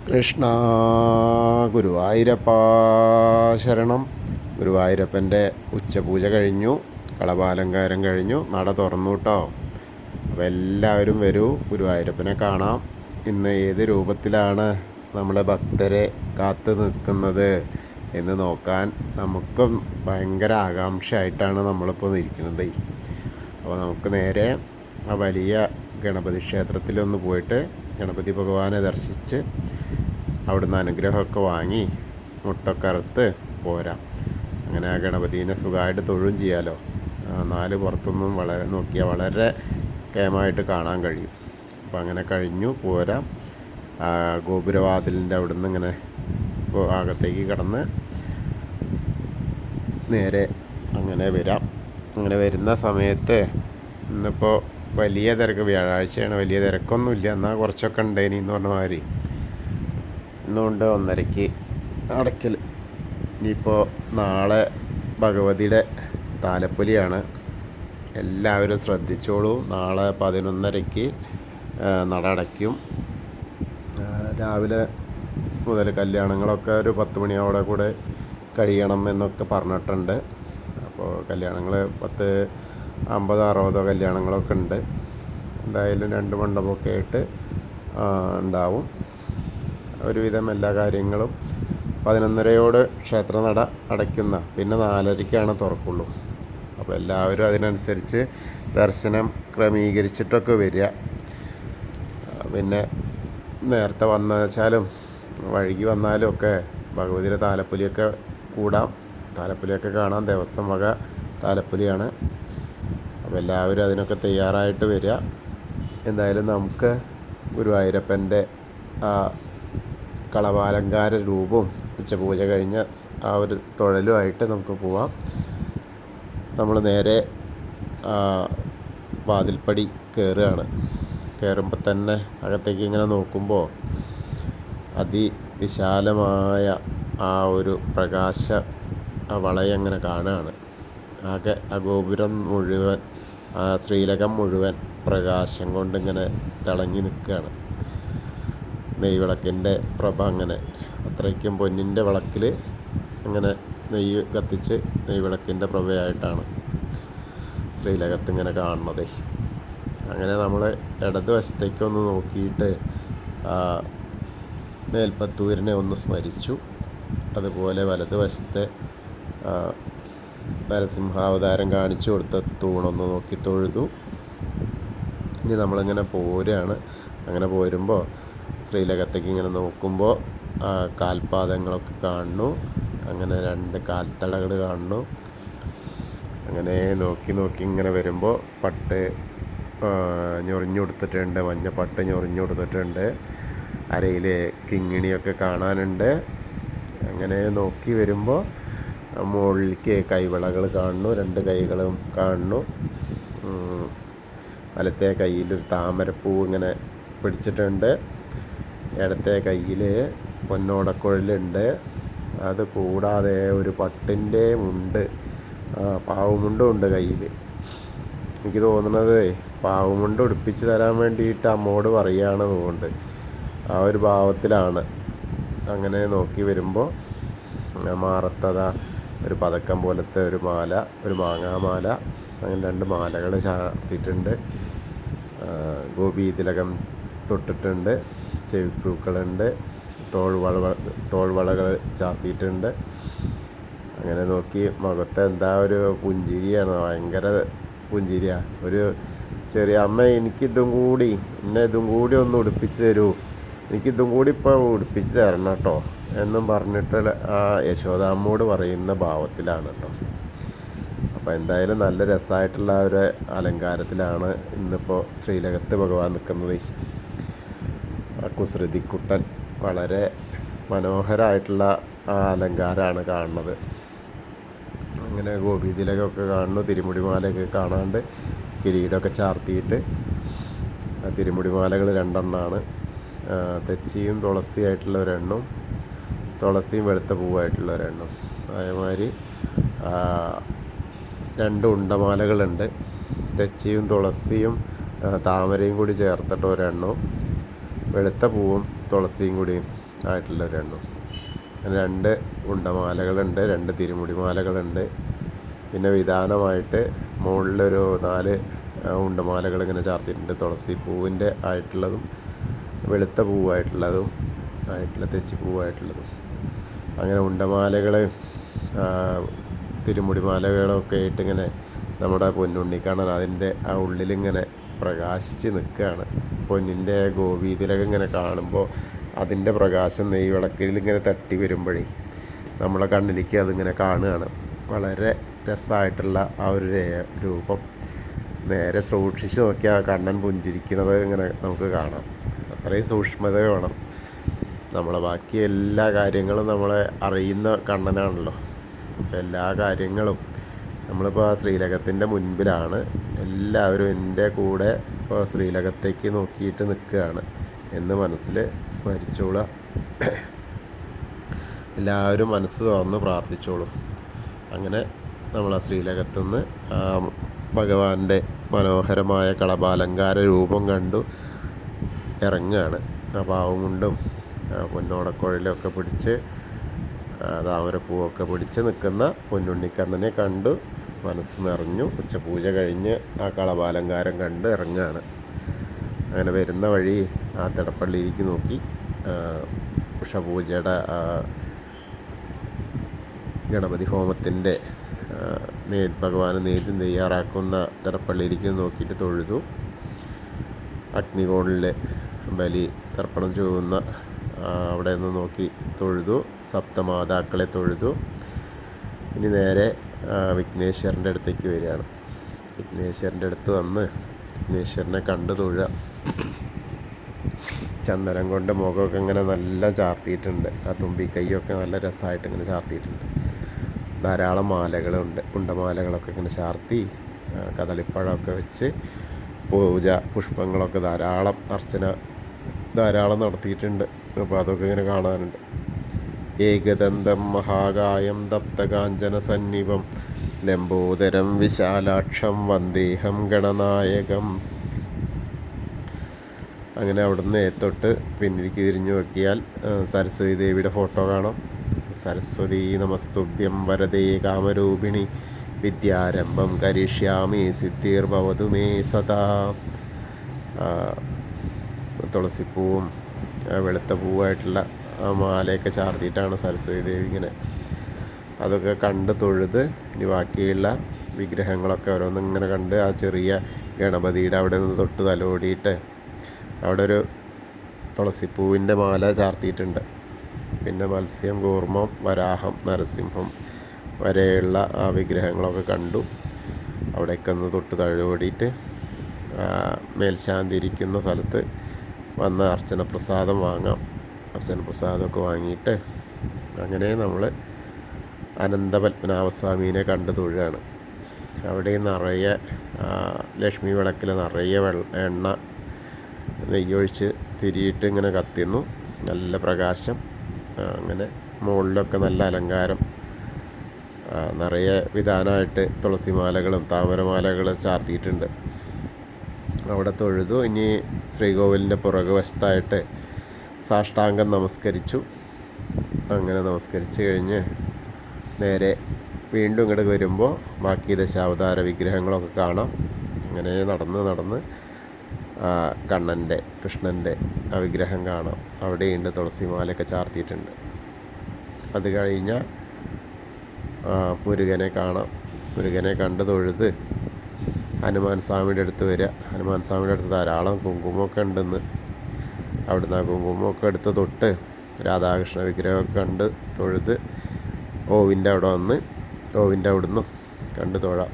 കൃഷ്ണ ഗുരുവായൂരപ്പ ശരണം. ഗുരുവായൂരപ്പൻ്റെ ഉച്ചപൂജ കഴിഞ്ഞു, കളഭാലങ്കാരം കഴിഞ്ഞു, നട തുറന്നു കേട്ടോ. അപ്പോൾ എല്ലാവരും വരൂ, ഗുരുവായൂരപ്പനെ കാണാം. ഇന്ന് ഏത് രൂപത്തിലാണ് നമ്മളെ ഭക്തരെ കാത്തു നിൽക്കുന്നത് എന്ന് നോക്കാൻ നമുക്കും ഭയങ്കര ആകാംക്ഷയായിട്ടാണ് നമ്മളിപ്പോൾ ഇരിക്കുന്നത്. അപ്പോൾ നമുക്ക് നേരെ ആ വലിയ ഗണപതി ക്ഷേത്രത്തിലൊന്ന് പോയിട്ട് ഗണപതി ഭഗവാനെ ദർശിച്ച് അവിടുന്ന് അനുഗ്രഹമൊക്കെ വാങ്ങി മുട്ടൊക്കെ അറുത്ത് പോരാം. അങ്ങനെ ആ ഗണപതിനെ സുഖമായിട്ട് തൊഴും ചെയ്യാമല്ലോ. നാല് പുറത്തൊന്നും നോക്കിയാൽ വളരെ കേമായിട്ട് കാണാൻ കഴിയും. അപ്പോൾ അങ്ങനെ കഴിഞ്ഞു പോരാം. ഗോപുരവാതിലിൻ്റെ അവിടുന്ന് ഇങ്ങനെ അകത്തേക്ക് കടന്ന് നേരെ അങ്ങനെ വരാം. അങ്ങനെ വരുന്ന സമയത്ത് ഇന്നിപ്പോൾ വലിയ തിരക്ക്, വ്യാഴാഴ്ചയാണ്, വലിയ തിരക്കൊന്നുമില്ല, എന്നാൽ കുറച്ചൊക്കെ ഉണ്ടേനി എന്ന് പറഞ്ഞ മാതിരി. ഇന്നുകൊണ്ട് 1:30 അടയ്ക്കൽ. ഇനിയിപ്പോൾ നാളെ ഭഗവതിയുടെ താലപ്പൊലിയാണ്. എല്ലാവരും ശ്രദ്ധിച്ചോളൂ. നാളെ 11:30 നട അടയ്ക്കും. രാവിലെ മുതൽ കല്യാണങ്ങളൊക്കെ ഒരു 10 മണിയോടെ കൂടെ കഴിയണം എന്നൊക്കെ പറഞ്ഞിട്ടുണ്ട്. അപ്പോൾ കല്യാണങ്ങൾ 50-60 കല്യാണങ്ങളൊക്കെ ഉണ്ട്. എന്തായാലും 2 മണ്ഡപമൊക്കെ ആയിട്ട് ഉണ്ടാവും. ഒരുവിധം എല്ലാ കാര്യങ്ങളും 11:30 ക്ഷേത്രനട അടയ്ക്കുന്ന, പിന്നെ 4:30 തുറക്കുള്ളൂ. അപ്പോൾ എല്ലാവരും അതിനനുസരിച്ച് ദർശനം ക്രമീകരിച്ചിട്ടൊക്കെ വരിക. പിന്നെ നേരത്തെ വന്നുവെച്ചാലും വൈകി വന്നാലും ഒക്കെ ഭഗവതിയുടെ താലപ്പൊലിയൊക്കെ കൂടാം, താലപ്പൊലിയൊക്കെ കാണാം. ദേവസ്വം വക താലപ്പൊലിയാണ്. അപ്പോൾ എല്ലാവരും അതിനൊക്കെ തയ്യാറായിട്ട് വരിക. എന്തായാലും നമുക്ക് ഗുരുവായൂരപ്പൻ്റെ ആ കളഭാലങ്കാര രൂപവും ഉച്ചപൂജ കഴിഞ്ഞ ആ ഒരു തൊഴലുമായിട്ട് നമുക്ക് പോവാം. നമ്മൾ നേരെ വാതിൽപ്പടി കയറുകയാണ്. കയറുമ്പോൾ തന്നെ അകത്തേക്ക് ഇങ്ങനെ നോക്കുമ്പോൾ അതിവിശാലമായ ആ ഒരു പ്രകാശ വളയം അങ്ങനെ കാണുകയാണ്. ആകെ ആ ഗോപുരം മുഴുവൻ, ആ ശ്രീലകം മുഴുവൻ പ്രകാശം കൊണ്ടിങ്ങനെ തിളങ്ങി നിൽക്കുകയാണ്. നെയ്വിളക്കിൻ്റെ പ്രഭ അങ്ങനെ അത്രയ്ക്കും പൊന്നിൻ്റെ വിളക്കിൽ അങ്ങനെ നെയ്യ് കത്തിച്ച് നെയ്വിളക്കിൻ്റെ പ്രഭയായിട്ടാണ് ശ്രീലകത്ത് ഇങ്ങനെ കാണുന്നത്. അങ്ങനെ നമ്മൾ ഇടതുവശത്തേക്കൊന്ന് നോക്കിയിട്ട് മേൽപ്പത്തൂരിനെ ഒന്ന് സ്മരിച്ചു. അതുപോലെ വലതുവശത്തെ നരസിംഹാവതാരം കാണിച്ചു കൊടുത്ത തൂണൊന്ന് നോക്കി തൊഴുതു. ഇനി നമ്മളിങ്ങനെ പോരുകയാണ്. അങ്ങനെ പോരുമ്പോൾ ശ്രീലകത്തേക്ക് ഇങ്ങനെ നോക്കുമ്പോൾ കാൽപാദങ്ങളൊക്കെ കാണുന്നു. അങ്ങനെ 2 കാൽത്തളകൾ കാണുന്നു. അങ്ങനെ നോക്കി ഇങ്ങനെ വരുമ്പോൾ പട്ട് ഞൊറിഞ്ഞു കൊടുത്തിട്ടുണ്ട്, മഞ്ഞപ്പട്ട് ഞൊറിഞ്ഞു കൊടുത്തിട്ടുണ്ട്. അരയിൽ കിങ്ങിണിയൊക്കെ കാണാനുണ്ട്. അങ്ങനെ നോക്കി വരുമ്പോൾ മുകളിലേക്ക് കൈവളകൾ കാണുന്നു, 2 കൈകളും കാണുന്നു. വലത്തെ കയ്യിലൊരു താമരപ്പൂ ഇങ്ങനെ പിടിച്ചിട്ടുണ്ട്. ഇടത്തെ കയ്യിൽ പൊന്നോടക്കുഴലുണ്ട്. അത് കൂടാതെ ഒരു പട്ടിൻ്റെ മുണ്ട്, പാവുമുണ്ടും ഉണ്ട് കയ്യിൽ. എനിക്ക് തോന്നുന്നത് പാവുമുണ്ട് ഉടുപ്പിച്ച് തരാൻ വേണ്ടിയിട്ട് അമ്മോട് പറയുകയാണ് തോന്നുന്നുണ്ട്. ആ ഒരു ഭാവത്തിലാണ്. അങ്ങനെ നോക്കി വരുമ്പോൾ മാറത്തത ഒരു പതക്കം പോലത്തെ ഒരു മാല, ഒരു മാങ്ങാമാല, അങ്ങനെ 2 മാലകൾ ചാർത്തിയിട്ടുണ്ട്. ഗോപീതിലകം തൊട്ടിട്ടുണ്ട്. ചെവിപ്പൂക്കളുണ്ട്. തോൾവളകൾ ചാർത്തിയിട്ടുണ്ട്. അങ്ങനെ നോക്കി മുഖത്ത് എന്താ ഒരു പുഞ്ചിരിയാണ്, ഭയങ്കര പുഞ്ചിരിയാണ്. ഒരു ചെറിയ അമ്മ ഇതും കൂടി ഒന്ന് ഉടുപ്പിച്ച് തരൂ, എനിക്കിതും കൂടി ഇപ്പോൾ ഉടുപ്പിച്ച് തരണം കേട്ടോ എന്നും പറഞ്ഞിട്ട് ആ യശോദാമ്മോട് പറയുന്ന ഭാവത്തിലാണ് കേട്ടോ. അപ്പോൾ എന്തായാലും നല്ല രസമായിട്ടുള്ള ഒരു അലങ്കാരത്തിലാണ് ഇന്നിപ്പോൾ ശ്രീലകത്ത് ഭഗവാൻ നിൽക്കുന്നത്. കുസൃതിക്കുട്ടൻ വളരെ മനോഹരമായിട്ടുള്ള ആ അലങ്കാരമാണ് കാണുന്നത്. അങ്ങനെ ഗോപീതിലകമൊക്കെ കാണുന്നു. തിരുമുടിമാലയൊക്കെ കാണാണ്ട് കിരീടമൊക്കെ ചാർത്തിയിട്ട്, തിരുമുടിമാലകൾ 2 എണ്ണമാണ്. തെച്ചിയും തുളസിയായിട്ടുള്ള 1 എണ്ണവും തുളസിയും വെളുത്ത പൂവായിട്ടുള്ള 1 എണ്ണവും. അതേമാതിരി 2 ഉണ്ടമാലകളുണ്ട്. തെച്ചിയും തുളസിയും താമരയും കൂടി ചേർത്തിട്ട് 1 എണ്ണവും വെളുത്ത പൂവും തുളസിയും കൂടി ആയിട്ടുള്ളൊരു എണ്ണും. അങ്ങനെ 2 ഉണ്ടമാലകളുണ്ട്, 2 തിരുമുടി മാലകളുണ്ട്. പിന്നെ വിധാനമായിട്ട് മുകളിലൊരു 4 ഉണ്ടമാലകൾ ഇങ്ങനെ ചാർത്തിയിട്ടുണ്ട്. തുളസി പൂവിൻ്റെ ആയിട്ടുള്ളതും വെളുത്ത പൂവായിട്ടുള്ളതും തെച്ചിപ്പൂവായിട്ടുള്ളതും. അങ്ങനെ ഉണ്ടമാലകൾ തിരുമുടി മാലകളൊക്കെ ആയിട്ട് ഇങ്ങനെ നമ്മുടെ പൊന്നുണ്ണിക്കണ്ണൻ അതിൻ്റെ ആ ഉള്ളിലിങ്ങനെ പ്രകാശിച്ച് നിൽക്കുകയാണ്. പൊന്നിൻ്റെ ഗോപീതിലകം ഇങ്ങനെ കാണുമ്പോൾ അതിൻ്റെ പ്രകാശം നെയ്വിളക്കിൽ ഇങ്ങനെ തട്ടി വരുമ്പോഴേ നമ്മളെ കണ്ണിലേക്ക് അതിങ്ങനെ കാണുകയാണ്. വളരെ രസമായിട്ടുള്ള ആ ഒരു രൂപം നേരെ സൂക്ഷിച്ച് നോക്കിയാൽ കണ്ണൻ പുഞ്ചിരിക്കുന്നത് ഇങ്ങനെ നമുക്ക് കാണാം. അത്രയും സൂക്ഷ്മത വേണം. നമ്മളെ ബാക്കി എല്ലാ കാര്യങ്ങളും നമ്മളെ അറിയുന്ന കണ്ണനാണല്ലോ. അപ്പോൾ എല്ലാ കാര്യങ്ങളും നമ്മളിപ്പോൾ ആ ശ്രീലകത്തിൻ്റെ മുൻപിലാണ്. എല്ലാവരും എൻ്റെ കൂടെ ഇപ്പോൾ ശ്രീലകത്തേക്ക് നോക്കിയിട്ട് നിൽക്കുകയാണ് എന്ന് മനസ്സിൽ സ്മരിച്ചോളുക. എല്ലാവരും മനസ്സ് തുറന്ന് പ്രാർത്ഥിച്ചോളൂ. അങ്ങനെ നമ്മൾ ആ ശ്രീലകത്തുനിന്ന് ഭഗവാന്റെ മനോഹരമായ കളഭാലങ്കാര രൂപം കണ്ടു ഇറങ്ങുകയാണ്. ആ പാവുമുണ്ടും പൊന്നോടക്കുഴലൊക്കെ പിടിച്ച് താമരപ്പൂവൊക്കെ പിടിച്ച് നിൽക്കുന്ന പൊന്നുണ്ണിക്കണ്ണനെ കണ്ടു മനസ്സ് നിറഞ്ഞു. ഉച്ചപൂജ കഴിഞ്ഞ് ആ കളഭാലങ്കാരം കണ്ട് ഇറങ്ങുകയാണ്. അങ്ങനെ വരുന്ന വഴി ആ തിടപ്പള്ളിയിലേക്ക് നോക്കി ഉഷപൂജയുടെ ഗണപതി ഹോമത്തിൻ്റെ ഭഗവാന് നേദ്യം തയ്യാറാക്കുന്ന തിടപ്പള്ളിയിലേക്ക് നോക്കിയിട്ട് തൊഴുതു. അഗ്നികോണിൽ ബലി തർപ്പണം ചെയ്യുന്ന അവിടെ നിന്ന് നോക്കി തൊഴുതു. സപ്തമാതാക്കളെ തൊഴുതു. ഇനി നേരെ വിഘ്നേശ്വരൻ്റെ അടുത്തേക്ക് വരികയാണ്. വിഘ്നേശ്വരൻ്റെ അടുത്ത് വന്ന് വിഘ്നേശ്വരനെ കണ്ടു തൊഴുക. ചന്ദനം കൊണ്ട് മുഖമൊക്കെ ഇങ്ങനെ നല്ല ചാർത്തിയിട്ടുണ്ട്. ആ തുമ്പിക്കൈയൊക്കെ നല്ല രസമായിട്ട് ഇങ്ങനെ ചാർത്തിയിട്ടുണ്ട്. ധാരാളം മാലകളുണ്ട്. ഉണ്ടമാലകളൊക്കെ ഇങ്ങനെ ചാർത്തി കദളിപ്പഴമൊക്കെ വെച്ച് പൂജ പുഷ്പങ്ങളൊക്കെ ധാരാളം അർച്ചന ധാരാളം നടത്തിയിട്ടുണ്ട്. അപ്പോൾ അതൊക്കെ ഇങ്ങനെ കാണാനുണ്ട്. ഏകദന്തം മഹാകായം തപ്തകാഞ്ചന സന്നിഭം ലംബോദരം വിശാലാക്ഷം വന്ദേഹം ഗണനായകം. അങ്ങനെ അവിടുന്ന് തൊട്ട് പിന്നിലേക്ക് തിരിഞ്ഞു നോക്കിയാൽ സരസ്വതി ദേവിയുടെ ഫോട്ടോ കാണാം. സരസ്വതി നമസ്തുഭ്യം വരദേ കാമരൂപിണി വിദ്യാരംഭം കരിഷ്യാമി സിദ്ധിർഭവതു മേ സദാ. തുളസിപ്പൂവും വെളുത്ത പൂവായിട്ടുള്ള മാലയൊക്കെ ചാർത്തിയിട്ടാണ് സരസ്വതി ദേവി ഇങ്ങനെ. അതൊക്കെ കണ്ട് തൊഴുത് ഇനി ബാക്കിയുള്ള വിഗ്രഹങ്ങളൊക്കെ ഓരോന്നിങ്ങനെ കണ്ട് ആ ചെറിയ ഗണപതിയുടെ അവിടെ നിന്ന് തൊട്ട് തലോടിയിട്ട് അവിടെ ഒരു തുളസിപ്പൂവിൻ്റെ മാല ചാർത്തിയിട്ടുണ്ട്. പിന്നെ മത്സ്യം, കൂർമ്മം, വരാഹം, നരസിംഹം വരെയുള്ള ആ വിഗ്രഹങ്ങളൊക്കെ കണ്ടു. അവിടേക്ക് ഒന്ന് തൊട്ട് തലോടിയിട്ട് മേൽശാന്തി ഇരിക്കുന്ന സ്ഥലത്ത് വന്ന് അർച്ചന പ്രസാദം വാങ്ങാം. അർച്ചന പ്രസാദമൊക്കെ വാങ്ങിയിട്ട് അങ്ങനെ നമ്മൾ അനന്തപത്മനാഭസ്വാമീനെ കണ്ട് തൊഴുകയാണ്. അവിടെ നിറയെ ലക്ഷ്മി വിളക്കിൽ നിറയെ എണ്ണ നെയ്യൊഴിച്ച് തിരിയിട്ട് ഇങ്ങനെ കത്തുന്നു. നല്ല പ്രകാശം. അങ്ങനെ മുകളിലൊക്കെ നല്ല അലങ്കാരം. നിറയെ വിധാനമായിട്ട് തുളസിമാലകളും താമരമാലകളും ചാർത്തിയിട്ടുണ്ട്. അവിടെ തൊഴുതു. ഇനി ശ്രീകോവിലിൻ്റെ പുറകു വശത്തായിട്ട് സാഷ്ടാംഗം നമസ്കരിച്ചു. അങ്ങനെ നമസ്കരിച്ച് കഴിഞ്ഞ് നേരെ വീണ്ടും ഇങ്ങോട്ട് വരുമ്പോൾ ബാക്കി ദശാവതാര വിഗ്രഹങ്ങളൊക്കെ കാണാം. അങ്ങനെ നടന്ന് കണ്ണൻ്റെ കൃഷ്ണൻ്റെ ആ വിഗ്രഹം കാണാം. അവിടെയുണ്ട് തുളസിമാലയൊക്കെ ചാർത്തിയിട്ടുണ്ട്. അത് കഴിഞ്ഞാൽ മുരുകനെ കാണാം. മുരുകനെ കണ്ട് തൊഴുത് ഹനുമാൻ സ്വാമിയുടെ അടുത്ത് വരിക. ഹനുമാൻ സ്വാമിയുടെ അടുത്ത് ധാരാളം കുങ്കുമമൊക്കെ ഉണ്ടെന്ന്. അവിടുന്ന് ആ കുങ്കുമമൊക്കെ എടുത്ത് തൊട്ട് രാധാകൃഷ്ണ വിഗ്രഹമൊക്കെ കണ്ട് തൊഴുത് ഓവിൻ്റെ അവിടെ വന്ന് ഓവിൻ്റെ അവിടുന്ന് കണ്ട് തൊഴാം.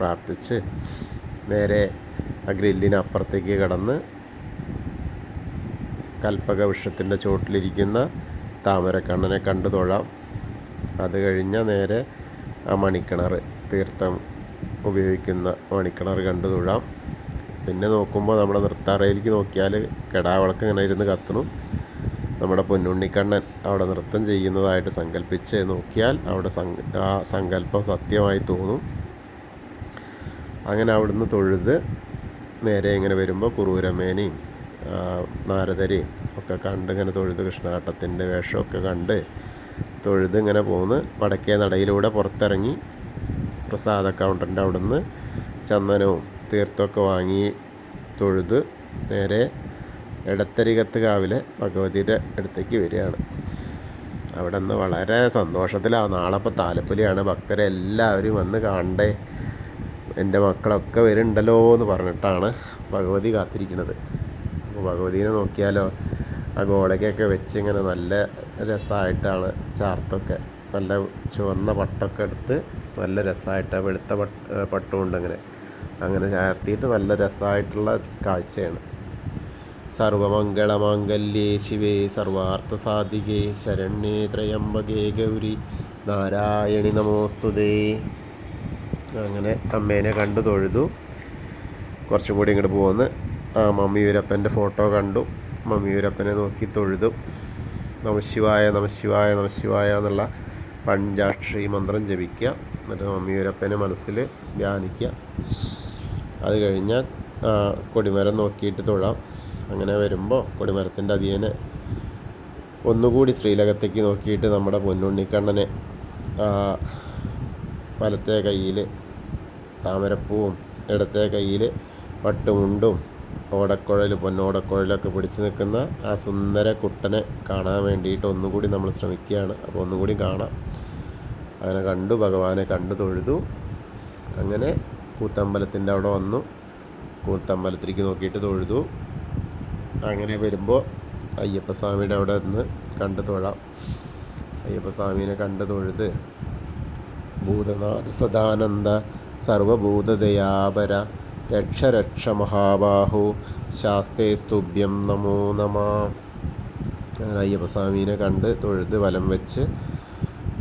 പ്രാർത്ഥിച്ച് നേരെ ആ ഗ്രില്ലിനപ്പുറത്തേക്ക് കടന്ന് കൽപ്പക വൃക്ഷത്തിൻ്റെ ചുവട്ടിലിരിക്കുന്ന താമരക്കണ്ണനെ കണ്ട് തൊഴാം. അത് കഴിഞ്ഞാൽ നേരെ ആ മണിക്കിണർ തീർത്ഥം ഉപയോഗിക്കുന്ന മണിക്കിണർ കണ്ട് തൊഴാം. പിന്നെ നോക്കുമ്പോൾ നമ്മുടെ നൃത്താറയിലേക്ക് നോക്കിയാൽ കെടാവിളക്ക് ഇങ്ങനെ ഇരുന്ന് കത്തുന്നു. നമ്മുടെ പൊന്നുണ്ണിക്കണ്ണൻ അവിടെ നൃത്തം ചെയ്യുന്നതായിട്ട് സങ്കല്പിച്ച് നോക്കിയാൽ അവിടെ ആ സങ്കല്പം സത്യമായി തോന്നും. അങ്ങനെ അവിടുന്ന് തൊഴുത് നേരെ ഇങ്ങനെ വരുമ്പോൾ കുറൂരമേനയും നാരദരെയും ഒക്കെ കണ്ട് ഇങ്ങനെ തൊഴുത് കൃഷ്ണാട്ടത്തിൻ്റെ വേഷമൊക്കെ കണ്ട് തൊഴുത് ഇങ്ങനെ പോന്ന് വടക്കേ നടയിലൂടെ പുറത്തിറങ്ങി പ്രസാദ കൗണ്ടറിൻ്റെ അവിടെ നിന്ന് ചന്ദനവും തീർത്ഥമൊക്കെ വാങ്ങി തൊഴുത് നേരെ എടത്തരികത്ത് കാവിലെ ഭഗവതിയുടെ അടുത്തേക്ക് വരികയാണ്. അവിടെ നിന്ന് വളരെ സന്തോഷത്തിലാണ്. നാളെ ഇപ്പോൾ താലപ്പൊലിയാണ്, ഭക്തരെല്ലാവരും വന്ന് കാണണ്ടേ, എൻ്റെ മക്കളൊക്കെ വരുന്നുണ്ടല്ലോ എന്ന് പറഞ്ഞിട്ടാണ് ഭഗവതി കാത്തിരിക്കുന്നത്. അപ്പോൾ ഭഗവതിനെ നോക്കിയാലോ, ആ ഗോളയ്ക്കൊക്കെ വെച്ച് ഇങ്ങനെ നല്ല രസമായിട്ടാണ് ചാർത്തൊക്കെ, നല്ല ചുവന്ന പട്ടൊക്കെ എടുത്ത് നല്ല രസമായിട്ട് വെളുത്ത പട്ടുകൊണ്ട് അങ്ങനെ ചാർത്തിയിട്ട് നല്ല രസമായിട്ടുള്ള കാഴ്ചയാണ്. സർവമംഗളമാംഗല്യേ ശിവേ സർവാർത്ഥ സാധികേ ശരണ്യേ ത്രയംബകേ ഗൗരി നാരായണി നമോസ്തുതേ. അങ്ങനെ അമ്മേനെ കണ്ടു തൊഴുതു. കുറച്ചും കൂടി ഇങ്ങോട്ട് പോന്ന് മമ്മിയൂരപ്പൻ്റെ ഫോട്ടോ കണ്ടു. മമ്മിയൂരപ്പനെ നോക്കി തൊഴുതു. നമശിവായ നമശിവായ നമശിവായ എന്നുള്ള പഞ്ചാക്ഷരി മന്ത്രം ജപിക്കുക. എന്നിട്ട് മമ്മിയൂരപ്പനെ മനസ്സിൽ ധ്യാനിക്കുക. അത് കഴിഞ്ഞാൽ കൊടിമരം നോക്കിയിട്ട് തൊഴാം. അങ്ങനെ വരുമ്പോൾ കൊടിമരത്തിൻ്റെ അധിയനെ ഒന്നുകൂടി ശ്രീലകത്തേക്ക് നോക്കിയിട്ട് നമ്മുടെ പൊന്നുണ്ണിക്കണ്ണനെ വലത്തെ കയ്യിൽ താമരപ്പൂവും ഇടത്തെ കയ്യിൽ പട്ടുമുണ്ടും പൊന്നോടക്കുഴലൊക്കെ പിടിച്ച് നിൽക്കുന്ന ആ സുന്ദര കുട്ടനെ കാണാൻ വേണ്ടിയിട്ട് ഒന്നുകൂടി നമ്മൾ ശ്രമിക്കുകയാണ്. അപ്പോൾ ഒന്നുകൂടി കാണാം. അങ്ങനെ കണ്ടു, ഭഗവാനെ കണ്ടു തൊഴുതു. അങ്ങനെ കൂത്തമ്പലത്തിൻ്റെ അവിടെ വന്നു. കൂത്തമ്പലത്തിലേക്ക് നോക്കിയിട്ട് തൊഴുതു. അങ്ങനെ വരുമ്പോൾ അയ്യപ്പസ്വാമിയുടെ അവിടെ നിന്ന് കണ്ടു തൊഴാം. അയ്യപ്പസ്വാമീനെ കണ്ടു തൊഴുത് ഭൂതനാഥ സദാനന്ദ സർവഭൂതദയാപര രക്ഷ രക്ഷ മഹാബാഹു ശാസ്തേ സ്തുഭ്യം നമോ നമ. അങ്ങനെ അയ്യപ്പസ്വാമീനെ കണ്ട് തൊഴുത് വലം വെച്ച്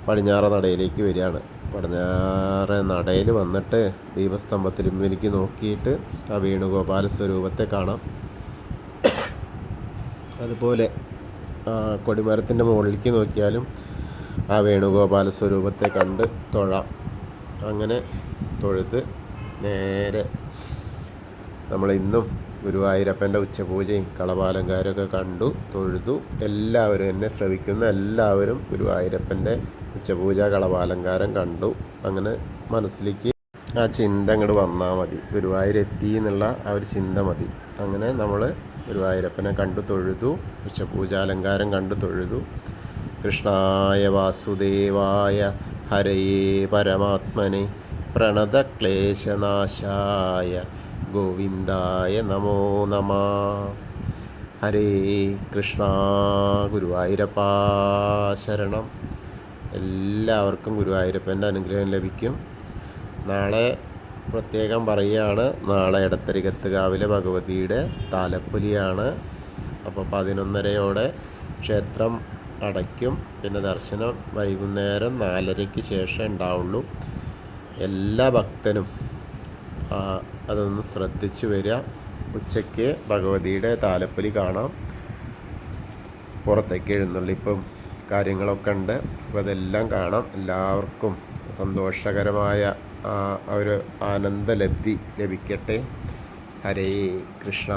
പടിഞ്ഞാറ നടയിലേക്ക് വരികയാണ്. പടിഞ്ഞാറ് നടയിൽ വന്നിട്ട് ദീപസ്തംഭത്തിലേക്ക് നോക്കിയിട്ട് ആ വേണുഗോപാല സ്വരൂപത്തെ കാണാം. അതുപോലെ കൊടിമരത്തിൻ്റെ മുകളിലേക്ക് നോക്കിയാലും ആ വേണുഗോപാല സ്വരൂപത്തെ കണ്ട് തൊഴാം. അങ്ങനെ തൊഴുത് നേരെ നമ്മൾ ഇന്നും ഗുരുവായൂരപ്പൻ്റെ ഉച്ചപൂജയും കളഭാലങ്കാരമൊക്കെ കണ്ടു തൊഴുതു. എല്ലാവരും, എന്നെ ശ്രവിക്കുന്ന എല്ലാവരും ഗുരുവായൂരപ്പൻ്റെ ഉച്ചപൂജ കളഭാലങ്കാരം കണ്ടു. അങ്ങനെ മനസ്സിലേക്ക് ആ ചിന്ത അങ്ങോട്ട് വന്നാൽ മതി, ഗുരുവായൂരെത്തി എന്നുള്ള ആ ഒരു ചിന്ത മതി. അങ്ങനെ നമ്മൾ ഗുരുവായൂരപ്പനെ കണ്ടു തൊഴുതു, ഉച്ചപൂജാലങ്കാരം കണ്ടു തൊഴുതു. കൃഷ്ണായ വാസുദേവായ ഹരയേ പരമാത്മനെ പ്രണതക്ലേശനാശായ ഗോവിന്ദായ നമോ നമ. ഹരേ കൃഷ്ണ. ഗുരുവായൂരപ്പാ ശരണം. എല്ലാവർക്കും ഗുരുവായൂരപ്പൻ്റെ അനുഗ്രഹം ലഭിക്കും. നാളെ പ്രത്യേകം പറയുകയാണ്, നാളെ എടത്തരികത്ത് കാവിലെ ഭഗവതിയുടെ താലപ്പൊലിയാണ്. അപ്പോൾ 11:30 ക്ഷേത്രം അടയ്ക്കും. പിന്നെ ദർശനം വൈകുന്നേരം 4:30 ശേഷം ഉണ്ടാവുള്ളൂ. എല്ലാ ഭക്തനും അതൊന്ന് ശ്രദ്ധിച്ചു വരിക. ഉച്ചയ്ക്ക് ഭഗവതിയുടെ താലപ്പൊലി കാണാം. പുറത്തേക്ക് എഴുന്നള്ളിപ്പും കാര്യങ്ങളൊക്കെ ഉണ്ട്. അപ്പോൾ അതെല്ലാം കാണാം. എല്ലാവർക്കും സന്തോഷകരമായ ഒരു ആനന്ദലബ്ധി ലഭിക്കട്ടെ. ഹരേ കൃഷ്ണ.